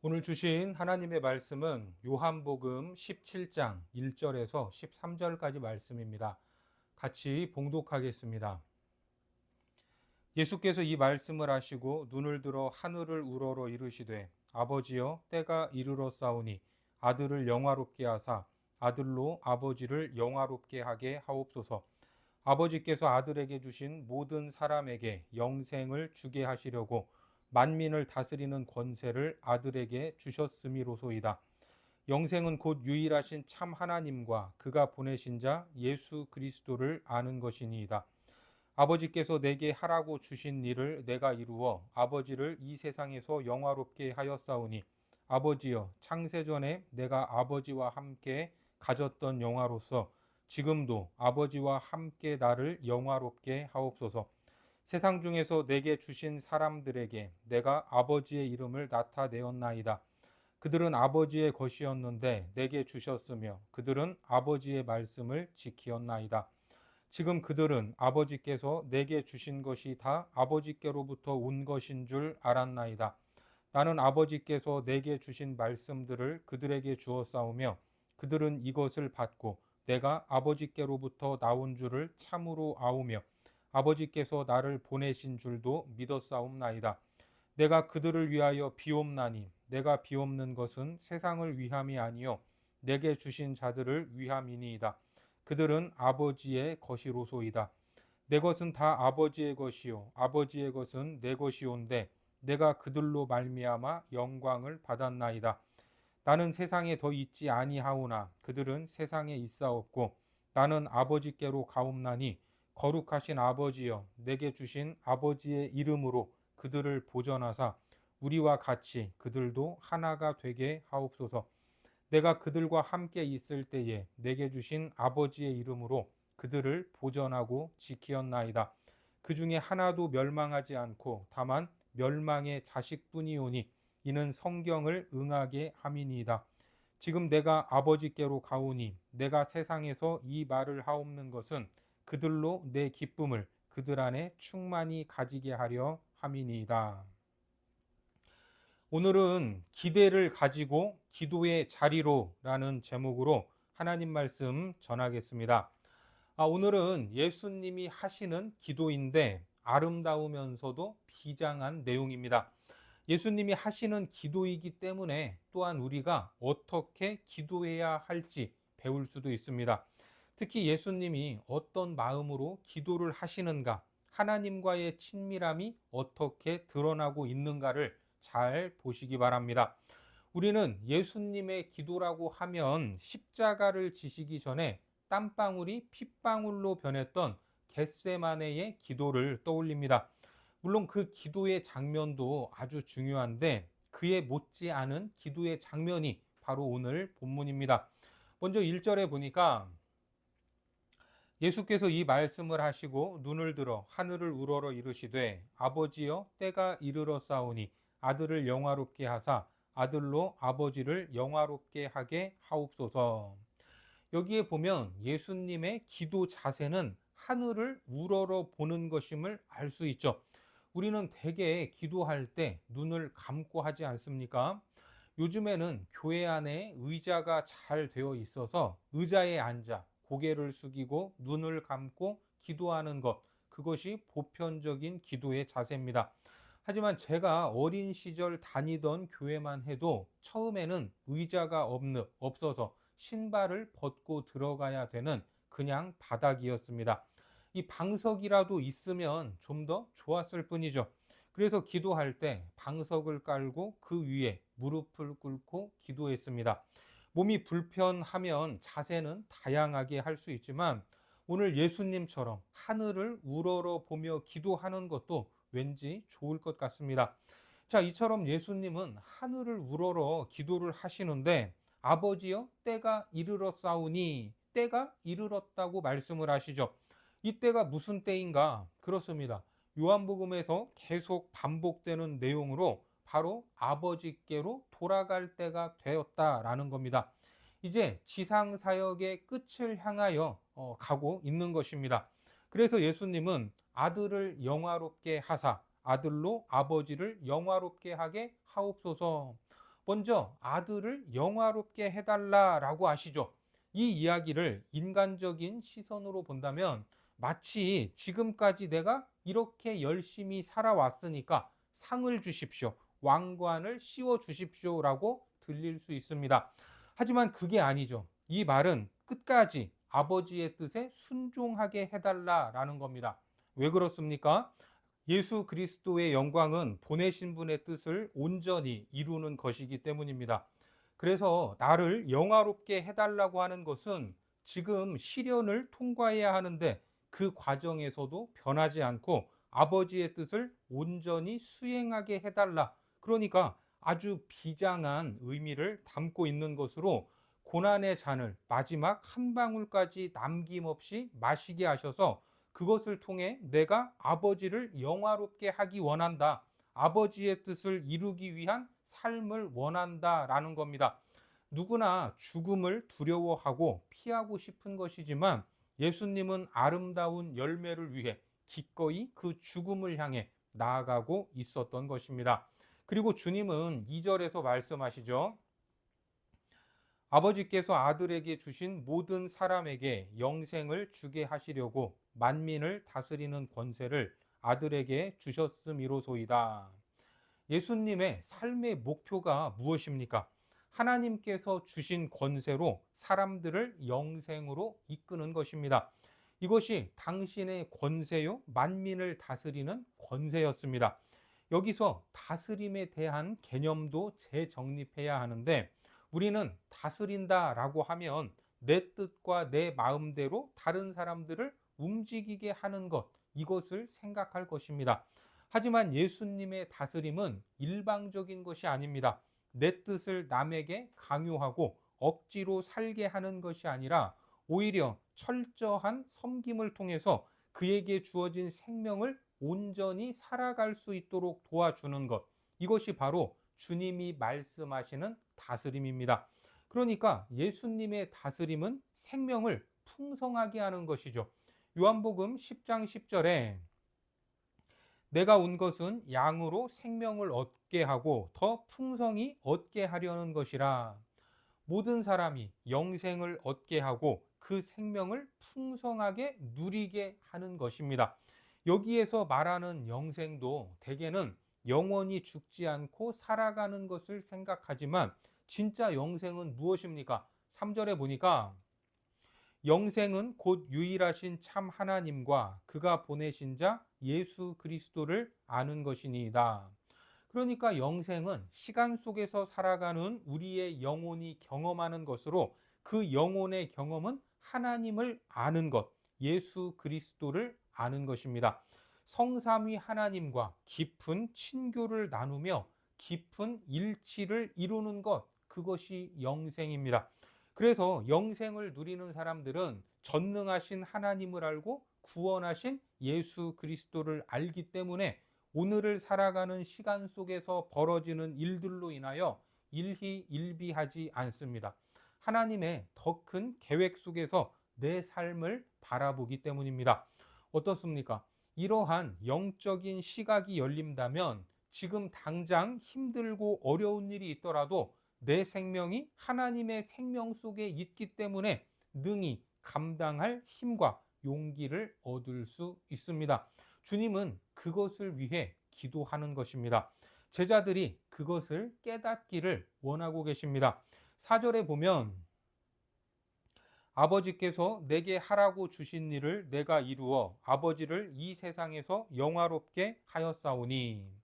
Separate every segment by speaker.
Speaker 1: 오늘 주신 하나님의 말씀은 요한복음 17장 1절에서 13절까지 말씀입니다. 같이 봉독하겠습니다. 예수께서 이 말씀을 하시고 눈을 들어 하늘을 우러러 이르시되 아버지여 때가 이르렀사오니 아들을 영화롭게 하사 아들로 아버지를 영화롭게 하게 하옵소서. 아버지께서 아들에게 주신 모든 사람에게 영생을 주게 하시려고 만민을 다스리는 권세를 아들에게 주셨음이로소이다. 영생은 곧 유일하신 참 하나님과 그가 보내신 자 예수 그리스도를 아는 것이니이다. 아버지께서 내게 하라고 주신 일을 내가 이루어 아버지를 이 세상에서 영화롭게 하였사오니 아버지여 창세전에 내가 아버지와 함께 가졌던 영화로서 지금도 아버지와 함께 나를 영화롭게 하옵소서. 세상 중에서 내게 주신 사람들에게 내가 아버지의 이름을 나타내었나이다. 그들은 아버지의 것이었는데 내게 주셨으며 그들은 아버지의 말씀을 지키었나이다. 지금 그들은 아버지께서 내게 주신 것이 다 아버지께로부터 온 것인 줄 알았나이다. 나는 아버지께서 내게 주신 말씀들을 그들에게 주었사오며 그들은 이것을 받고 내가 아버지께로부터 나온 줄을 참으로 아오며 아버지께서 나를 보내신 줄도 믿었사옵나이다. 내가 그들을 위하여 비옵나니 내가 비옵는 것은 세상을 위함이 아니요 내게 주신 자들을 위함이니이다. 그들은 아버지의 것이로소이다. 내 것은 다 아버지의 것이요 아버지의 것은 내 것이온데 내가 그들로 말미암아 영광을 받았나이다. 나는 세상에 더 있지 아니하오나 그들은 세상에 있사옵고 나는 아버지께로 가옵나니 거룩하신 아버지여 내게 주신 아버지의 이름으로 그들을 보전하사 우리와 같이 그들도 하나가 되게 하옵소서. 내가 그들과 함께 있을 때에 내게 주신 아버지의 이름으로 그들을 보전하고 지키었나이다. 그 중에 하나도 멸망하지 않고 다만 멸망의 자식뿐이오니 이는 성경을 응하게 함이니이다. 지금 내가 아버지께로 가오니 내가 세상에서 이 말을 하옵는 것은 그들로 내 기쁨을 그들 안에 충만히 가지게 하려 함이니이다. 오늘은 기대를 가지고 기도의 자리로라는 제목으로 하나님 말씀 전하겠습니다. 오늘은 예수님이 하시는 기도인데 아름다우면서도 비장한 내용입니다. 예수님이 하시는 기도이기 때문에 또한 우리가 어떻게 기도해야 할지 배울 수도 있습니다. 특히 예수님이 어떤 마음으로 기도를 하시는가, 하나님과의 친밀함이 어떻게 드러나고 있는가를 잘 보시기 바랍니다. 우리는 예수님의 기도라고 하면 십자가를 지시기 전에 땀방울이 핏방울로 변했던 겟세마네의 기도를 떠올립니다. 물론 그 기도의 장면도 아주 중요한데 그에 못지않은 기도의 장면이 바로 오늘 본문입니다. 먼저 1절에 보니까 예수께서 이 말씀을 하시고 눈을 들어 하늘을 우러러 이르시되 아버지여 때가 이르렀사오니 아들을 영화롭게 하사 아들로 아버지를 영화롭게 하게 하옵소서. 여기에 보면 예수님의 기도 자세는 하늘을 우러러 보는 것임을 알 수 있죠. 우리는 대개 기도할 때 눈을 감고 하지 않습니까? 요즘에는 교회 안에 의자가 잘 되어 있어서 의자에 앉아 고개를 숙이고 눈을 감고 기도하는 것, 그것이 보편적인 기도의 자세입니다. 하지만 제가 어린 시절 다니던 교회만 해도 처음에는 의자가 없어서 신발을 벗고 들어가야 되는 그냥 바닥이었습니다. 이 방석이라도 있으면 좀 더 좋았을 뿐이죠. 그래서 기도할 때 방석을 깔고 그 위에 무릎을 꿇고 기도했습니다. 몸이 불편하면 자세는 다양하게 할 수 있지만 오늘 예수님처럼 하늘을 우러러 보며 기도하는 것도 왠지 좋을 것 같습니다. 자, 이처럼 예수님은 하늘을 우러러 기도를 하시는데 아버지여 때가 이르렀사오니 때가 이르렀다고 말씀을 하시죠. 이 때가 무슨 때인가? 그렇습니다. 요한복음에서 계속 반복되는 내용으로 바로 아버지께로 돌아갈 때가 되었다라는 겁니다. 이제 지상 사역의 끝을 향하여 가고 있는 것입니다. 그래서 예수님은 아들을 영화롭게 하사 아들로 아버지를 영화롭게 하게 하옵소서. 먼저 아들을 영화롭게 해달라라고 하시죠. 이 이야기를 인간적인 시선으로 본다면 마치 지금까지 내가 이렇게 열심히 살아왔으니까 상을 주십시오. 왕관을 씌워 주십시오라고 들릴 수 있습니다. 하지만 그게 아니죠. 이 말은 끝까지 아버지의 뜻에 순종하게 해달라라는 겁니다. 왜 그렇습니까? 예수 그리스도의 영광은 보내신 분의 뜻을 온전히 이루는 것이기 때문입니다. 그래서 나를 영화롭게 해달라고 하는 것은 지금 시련을 통과해야 하는데 그 과정에서도 변하지 않고 아버지의 뜻을 온전히 수행하게 해달라. 그러니까 아주 비장한 의미를 담고 있는 것으로 고난의 잔을 마지막 한 방울까지 남김없이 마시게 하셔서 그것을 통해 내가 아버지를 영화롭게 하기 원한다. 아버지의 뜻을 이루기 위한 삶을 원한다라는 겁니다. 누구나 죽음을 두려워하고 피하고 싶은 것이지만 예수님은 아름다운 열매를 위해 기꺼이 그 죽음을 향해 나아가고 있었던 것입니다. 그리고 주님은 2절에서 말씀하시죠. 아버지께서 아들에게 주신 모든 사람에게 영생을 주게 하시려고 만민을 다스리는 권세를 아들에게 주셨음이로소이다. 예수님의 삶의 목표가 무엇입니까? 하나님께서 주신 권세로 사람들을 영생으로 이끄는 것입니다. 이것이 당신의 권세요, 만민을 다스리는 권세였습니다. 여기서 다스림에 대한 개념도 재정립해야 하는데 우리는 다스린다라고 하면 내 뜻과 내 마음대로 다른 사람들을 움직이게 하는 것, 이것을 생각할 것입니다. 하지만 예수님의 다스림은 일방적인 것이 아닙니다. 내 뜻을 남에게 강요하고 억지로 살게 하는 것이 아니라 오히려 철저한 섬김을 통해서 그에게 주어진 생명을 온전히 살아갈 수 있도록 도와주는 것. 이것이 바로 주님이 말씀하시는 다스림입니다. 그러니까 예수님의 다스림은 생명을 풍성하게 하는 것이죠. 요한복음 10장 10절에 내가 온 것은 양으로 생명을 얻게 하고 더 풍성히 얻게 하려는 것이라. 모든 사람이 영생을 얻게 하고 그 생명을 풍성하게 누리게 하는 것입니다. 여기에서 말하는 영생도 대개는 영원히 죽지 않고 살아가는 것을 생각하지만 진짜 영생은 무엇입니까? 3절에 보니까 영생은 곧 유일하신 참 하나님과 그가 보내신 자 예수 그리스도를 아는 것이니이다. 그러니까 영생은 시간 속에서 살아가는 우리의 영혼이 경험하는 것으로 그 영혼의 경험은 하나님을 아는 것, 예수 그리스도를 아는 것입니다. 성삼위 하나님과 깊은 친교를 나누며 깊은 일치를 이루는 것, 그것이 영생입니다. 그래서 영생을 누리는 사람들은 전능하신 하나님을 알고 구원하신 예수 그리스도를 알기 때문에 오늘을 살아가는 시간 속에서 벌어지는 일들로 인하여 일희일비하지 않습니다. 하나님의 더 큰 계획 속에서 내 삶을 바라보기 때문입니다. 어떻습니까? 이러한 영적인 시각이 열린다면 지금 당장 힘들고 어려운 일이 있더라도 내 생명이 하나님의 생명 속에 있기 때문에 능히 감당할 힘과 용기를 얻을 수 있습니다. 주님은 그것을 위해 기도하는 것입니다. 제자들이 그것을 깨닫기를 원하고 계십니다. 4절에 보면 아버지께서 내게 하라고 주신 일을 내가 이루어 아버지를 이 세상에서 영화롭게 하였사오니,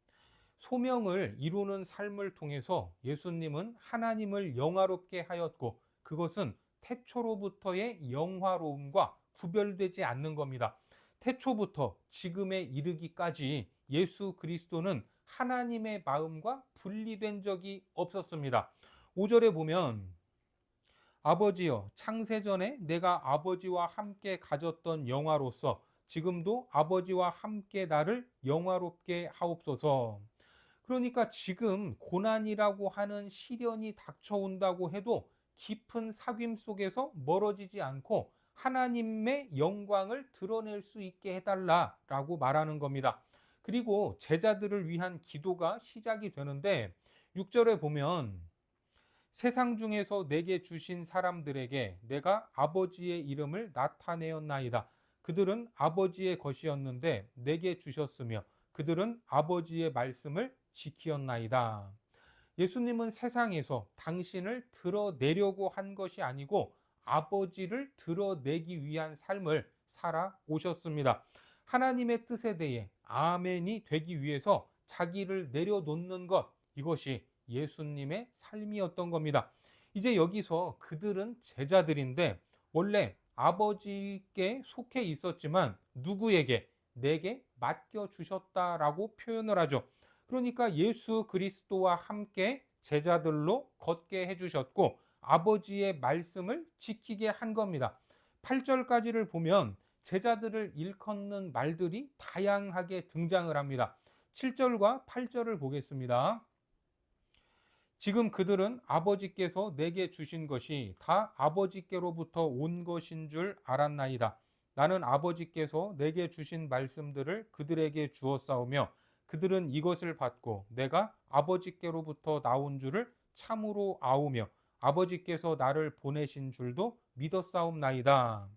Speaker 1: 소명을 이루는 삶을 통해서 예수님은 하나님을 영화롭게 하였고 그것은 태초로부터의 영화로움과 구별되지 않는 겁니다. 태초부터 지금에 이르기까지 예수 그리스도는 하나님의 마음과 분리된 적이 없었습니다. 5절에 보면 아버지여, 창세전에 내가 아버지와 함께 가졌던 영화로서 지금도 아버지와 함께 나를 영화롭게 하옵소서. 그러니까 지금 고난이라고 하는 시련이 닥쳐온다고 해도 깊은 사귐 속에서 멀어지지 않고 하나님의 영광을 드러낼 수 있게 해달라라고 말하는 겁니다. 그리고 제자들을 위한 기도가 시작이 되는데 6절에 보면 세상 중에서 내게 주신 사람들에게 내가 아버지의 이름을 나타내었나이다. 그들은 아버지의 것이었는데 내게 주셨으며 그들은 아버지의 말씀을 지키었나이다. 예수님은 세상에서 당신을 드러내려고 한 것이 아니고 아버지를 드러내기 위한 삶을 살아 오셨습니다. 하나님의 뜻에 대해 아멘이 되기 위해서 자기를 내려놓는 것, 이것이 예수님의 삶이었던 겁니다. 이제 여기서 그들은 제자들인데 원래 아버지께 속해 있었지만 누구에게? 내게 맡겨주셨다라고 표현을 하죠. 그러니까 예수 그리스도와 함께 제자들로 걷게 해주셨고 아버지의 말씀을 지키게 한 겁니다. 8절까지를 보면 제자들을 일컫는 말들이 다양하게 등장을 합니다. 7절과 8절을 보겠습니다. 지금 그들은 아버지께서 내게 주신 것이 다 아버지께로부터 온 것인 줄 알았나이다. 나는 아버지께서 내게 주신 말씀들을 그들에게 주었사오며 그들은 이것을 받고 내가 아버지께로부터 나온 줄을 참으로 아오며 아버지께서 나를 보내신 줄도 믿었사옵나이다.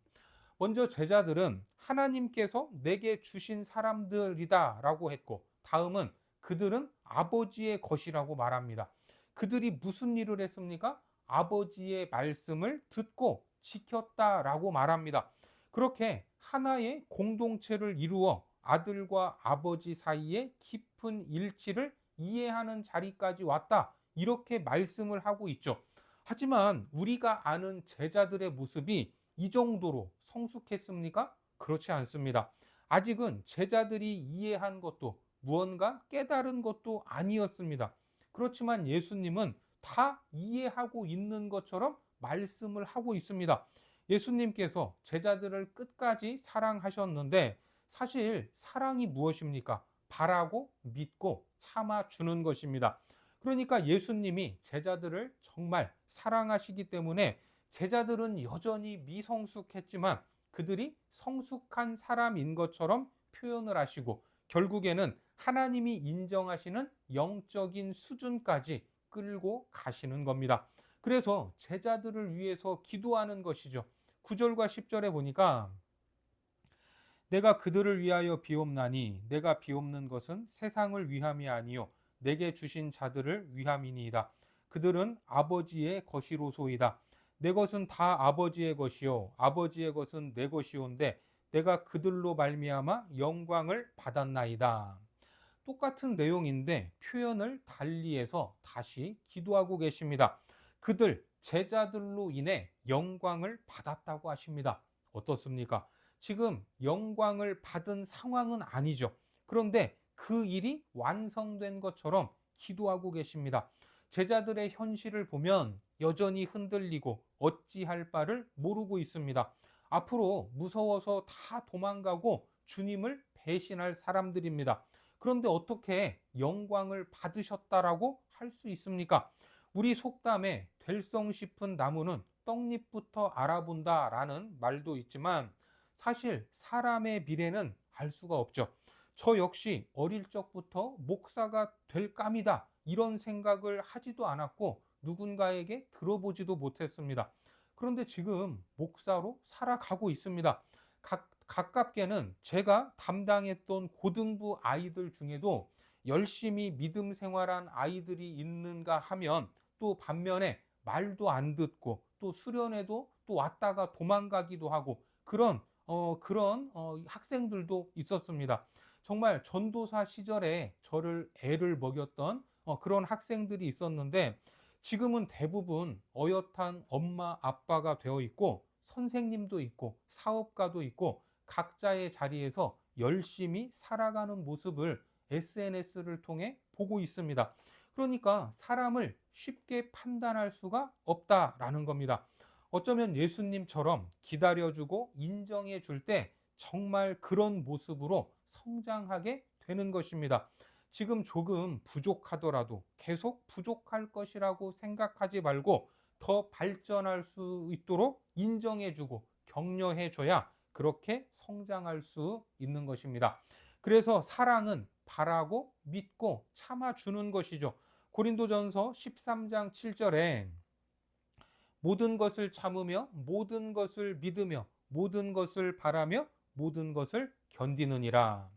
Speaker 1: 먼저 제자들은 하나님께서 내게 주신 사람들이다 라고 했고 다음은 그들은 아버지의 것이라고 말합니다. 그들이 무슨 일을 했습니까? 아버지의 말씀을 듣고 지켰다라고 말합니다. 그렇게 하나의 공동체를 이루어 아들과 아버지 사이에 깊은 일치를 이해하는 자리까지 왔다. 이렇게 말씀을 하고 있죠. 하지만 우리가 아는 제자들의 모습이 이 정도로 성숙했습니까? 그렇지 않습니다. 아직은 제자들이 이해한 것도 무언가 깨달은 것도 아니었습니다. 그렇지만 예수님은 다 이해하고 있는 것처럼 말씀을 하고 있습니다. 예수님께서 제자들을 끝까지 사랑하셨는데 사실 사랑이 무엇입니까? 바라고 믿고 참아주는 것입니다. 그러니까 예수님이 제자들을 정말 사랑하시기 때문에 제자들은 여전히 미성숙했지만 그들이 성숙한 사람인 것처럼 표현을 하시고 결국에는 하나님이 인정하시는 영적인 수준까지 끌고 가시는 겁니다. 그래서 제자들을 위해서 기도하는 것이죠. 9절과 10절에 보니까 내가 그들을 위하여 비옵나니 내가 비옵는 것은 세상을 위함이 아니요 내게 주신 자들을 위함이니이다. 그들은 아버지의 것이로소이다. 내 것은 다 아버지의 것이요 아버지의 것은 내 것이온데 내가 그들로 말미암아 영광을 받았나이다. 똑같은 내용인데 표현을 달리해서 다시 기도하고 계십니다. 그들 제자들로 인해 영광을 받았다고 하십니다. 어떻습니까? 지금 영광을 받은 상황은 아니죠. 그런데 그 일이 완성된 것처럼 기도하고 계십니다. 제자들의 현실을 보면 여전히 흔들리고 어찌할 바를 모르고 있습니다. 앞으로 무서워서 다 도망가고 주님을 배신할 사람들입니다. 그런데 어떻게 영광을 받으셨다라고 할 수 있습니까? 우리 속담에 될성 싶은 나무는 떡잎부터 알아본다라는 말도 있지만 사실 사람의 미래는 알 수가 없죠. 저 역시 어릴 적부터 목사가 될 감이다 이런 생각을 하지도 않았고 누군가에게 들어보지도 못했습니다. 그런데 지금 목사로 살아가고 있습니다. 가깝게는 제가 담당했던 고등부 아이들 중에도 열심히 믿음 생활한 아이들이 있는가 하면 또 반면에 말도 안 듣고 또 수련회도 또 왔다가 도망가기도 하고 그런 학생들도 있었습니다. 정말 전도사 시절에 저를 애를 먹였던 그런 학생들이 있었는데 지금은 대부분 어엿한 엄마 아빠가 되어 있고 선생님도 있고 사업가도 있고 각자의 자리에서 열심히 살아가는 모습을 SNS를 통해 보고 있습니다. 그러니까 사람을 쉽게 판단할 수가 없다라는 겁니다. 어쩌면 예수님처럼 기다려주고 인정해 줄 때 정말 그런 모습으로 성장하게 되는 것입니다. 지금 조금 부족하더라도 계속 부족할 것이라고 생각하지 말고 더 발전할 수 있도록 인정해 주고 격려해 줘야 그렇게 성장할 수 있는 것입니다. 그래서 사랑은 바라고 믿고 참아주는 것이죠. 고린도전서 13장 7절에 모든 것을 참으며 모든 것을 믿으며 모든 것을 바라며 모든 것을 견디느니라.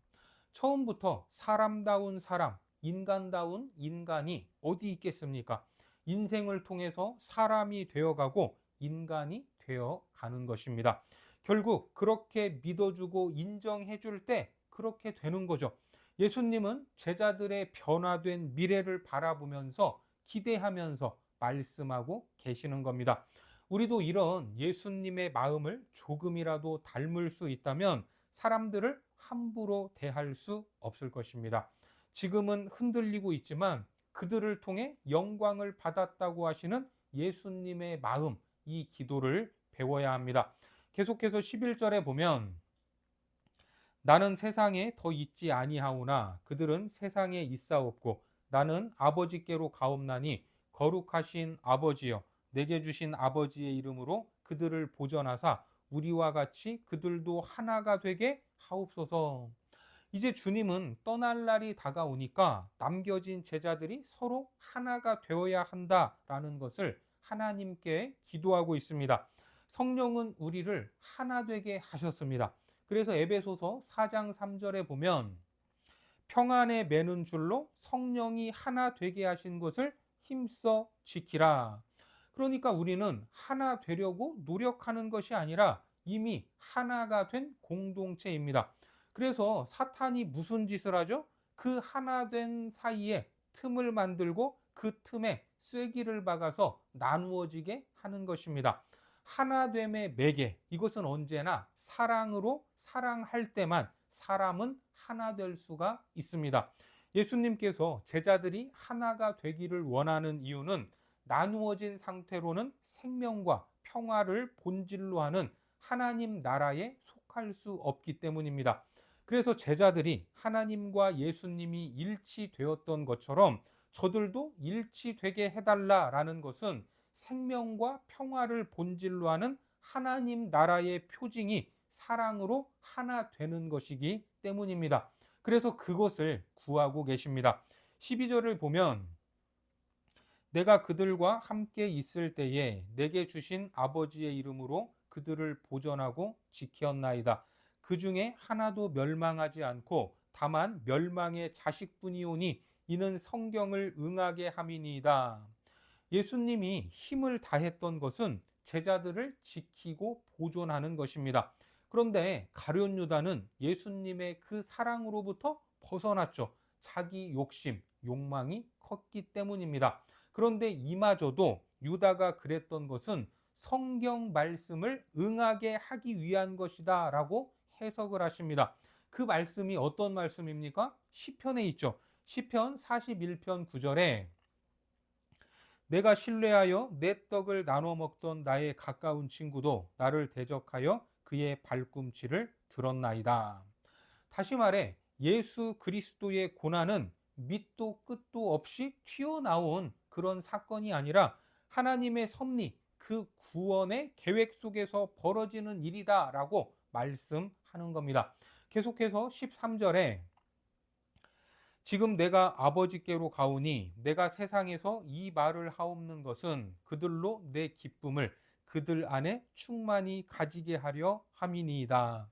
Speaker 1: 처음부터 사람다운 사람, 인간다운 인간이 어디 있겠습니까? 인생을 통해서 사람이 되어가고 인간이 되어가는 것입니다. 결국 그렇게 믿어주고 인정해줄 때 그렇게 되는 거죠. 예수님은 제자들의 변화된 미래를 바라보면서 기대하면서 말씀하고 계시는 겁니다. 우리도 이런 예수님의 마음을 조금이라도 닮을 수 있다면 사람들을 함부로 대할 수 없을 것입니다. 지금은 흔들리고 있지만 그들을 통해 영광을 받았다고 하시는 예수님의 마음, 이 기도를 배워야 합니다. 계속해서 11절에 보면 나는 세상에 더 있지 아니하오나 그들은 세상에 있사옵고 나는 아버지께로 가옵나니 거룩하신 아버지여 내게 주신 아버지의 이름으로 그들을 보전하사 우리와 같이 그들도 하나가 되게 하옵소서. 이제 주님은 떠날 날이 다가오니까 남겨진 제자들이 서로 하나가 되어야 한다라는 것을 하나님께 기도하고 있습니다. 성령은 우리를 하나 되게 하셨습니다. 그래서 에베소서 4장 3절에 보면 평안에 매는 줄로 성령이 하나 되게 하신 것을 힘써 지키라. 그러니까 우리는 하나 되려고 노력하는 것이 아니라 이미 하나가 된 공동체입니다. 그래서 사탄이 무슨 짓을 하죠? 그 하나 된 사이에 틈을 만들고 그 틈에 쐐기를 박아서 나누어지게 하는 것입니다. 하나됨의 매개, 이것은 언제나 사랑으로 사랑할 때만 사람은 하나 될 수가 있습니다. 예수님께서 제자들이 하나가 되기를 원하는 이유는 나누어진 상태로는 생명과 평화를 본질로 하는 하나님 나라에 속할 수 없기 때문입니다. 그래서 제자들이 하나님과 예수님이 일치되었던 것처럼 저들도 일치되게 해달라라는 것은 생명과 평화를 본질로 하는 하나님 나라의 표징이 사랑으로 하나 되는 것이기 때문입니다. 그래서 그것을 구하고 계십니다. 12절을 보면 내가 그들과 함께 있을 때에 내게 주신 아버지의 이름으로 그들을 보전하고 지켰나이다. 그 중에 하나도 멸망하지 않고 다만 멸망의 자식뿐이오니 이는 성경을 응하게 함이니이다. 예수님이 힘을 다했던 것은 제자들을 지키고 보존하는 것입니다. 그런데 가룟 유다는 예수님의 그 사랑으로부터 벗어났죠. 자기 욕심, 욕망이 컸기 때문입니다. 그런데 이마저도 유다가 그랬던 것은 성경 말씀을 응하게 하기 위한 것이다 라고 해석을 하십니다. 그 말씀이 어떤 말씀입니까? 시편에 있죠. 시편 41편 9절에 내가 신뢰하여 내 떡을 나눠 먹던 나의 가까운 친구도 나를 대적하여 그의 발꿈치를 들었나이다. 다시 말해 예수 그리스도의 고난은 밑도 끝도 없이 튀어나온 그런 사건이 아니라 하나님의 섭리, 그 구원의 계획 속에서 벌어지는 일이다라고 말씀하는 겁니다. 계속해서 13절에 지금 내가 아버지께로 가오니 내가 세상에서 이 말을 하옵는 것은 그들로 내 기쁨을 그들 안에 충만히 가지게 하려 함이니이다.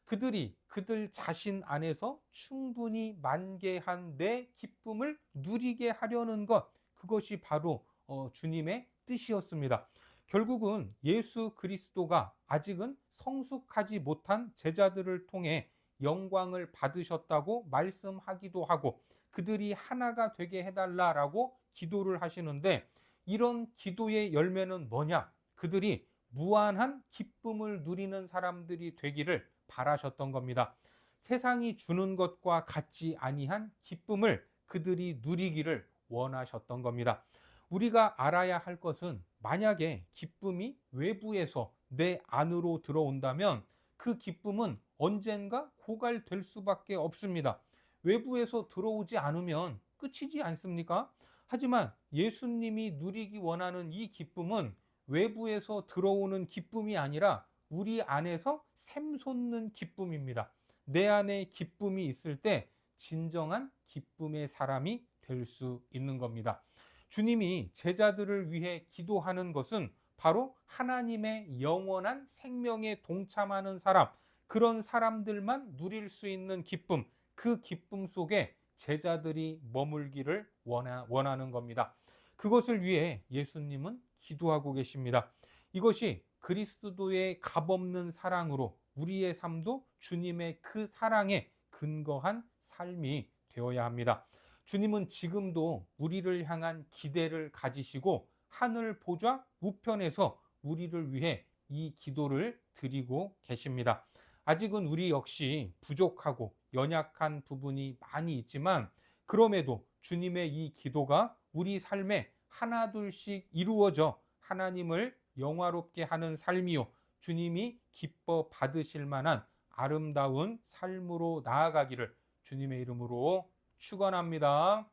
Speaker 1: 그들이 그들 자신 안에서 충분히 만개한 내 기쁨을 누리게 하려는 것, 그것이 바로 주님의 뜻이었습니다. 결국은 예수 그리스도가 아직은 성숙하지 못한 제자들을 통해 영광을 받으셨다고 말씀하기도 하고 그들이 하나가 되게 해달라라고 기도를 하시는데 이런 기도의 열매는 뭐냐? 그들이 무한한 기쁨을 누리는 사람들이 되기를 바라셨던 겁니다. 세상이 주는 것과 같지 아니한 기쁨을 그들이 누리기를 원하셨던 겁니다. 우리가 알아야 할 것은 만약에 기쁨이 외부에서 내 안으로 들어온다면 그 기쁨은 언젠가 고갈될 수밖에 없습니다. 외부에서 들어오지 않으면 끝이지 않습니까? 하지만 예수님이 누리기 원하는 이 기쁨은 외부에서 들어오는 기쁨이 아니라 우리 안에서 샘솟는 기쁨입니다. 내 안에 기쁨이 있을 때 진정한 기쁨의 사람이 될 수 있는 겁니다. 주님이 제자들을 위해 기도하는 것은 바로 하나님의 영원한 생명에 동참하는 사람, 그런 사람들만 누릴 수 있는 기쁨, 그 기쁨 속에 제자들이 머물기를 원하는 겁니다. 그것을 위해 예수님은 기도하고 계십니다. 이것이 그리스도의 값없는 사랑으로 우리의 삶도 주님의 그 사랑에 근거한 삶이 되어야 합니다. 주님은 지금도 우리를 향한 기대를 가지시고 하늘 보좌 우편에서 우리를 위해 이 기도를 드리고 계십니다. 아직은 우리 역시 부족하고 연약한 부분이 많이 있지만, 그럼에도 주님의 이 기도가 우리 삶에 하나둘씩 이루어져 하나님을 영화롭게 하는 삶이요, 주님이 기뻐 받으실 만한 아름다운 삶으로 나아가기를 주님의 이름으로 축원합니다.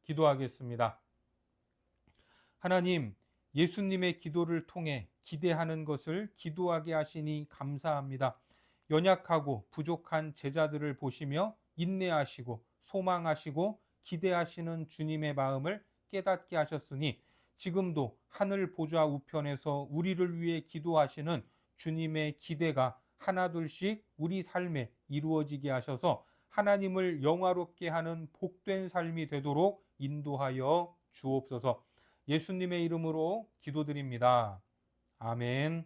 Speaker 1: 기도하겠습니다. 하나님, 예수님의 기도를 통해 기대하는 것을 기도하게 하시니 감사합니다. 연약하고 부족한 제자들을 보시며 인내하시고 소망하시고 기대하시는 주님의 마음을 깨닫게 하셨으니, 지금도 하늘 보좌 우편에서 우리를 위해 기도하시는 주님의 기대가 하나둘씩 우리 삶에 이루어지게 하셔서 하나님을 영화롭게 하는 복된 삶이 되도록 인도하여 주옵소서. 예수님의 이름으로 기도드립니다. 아멘.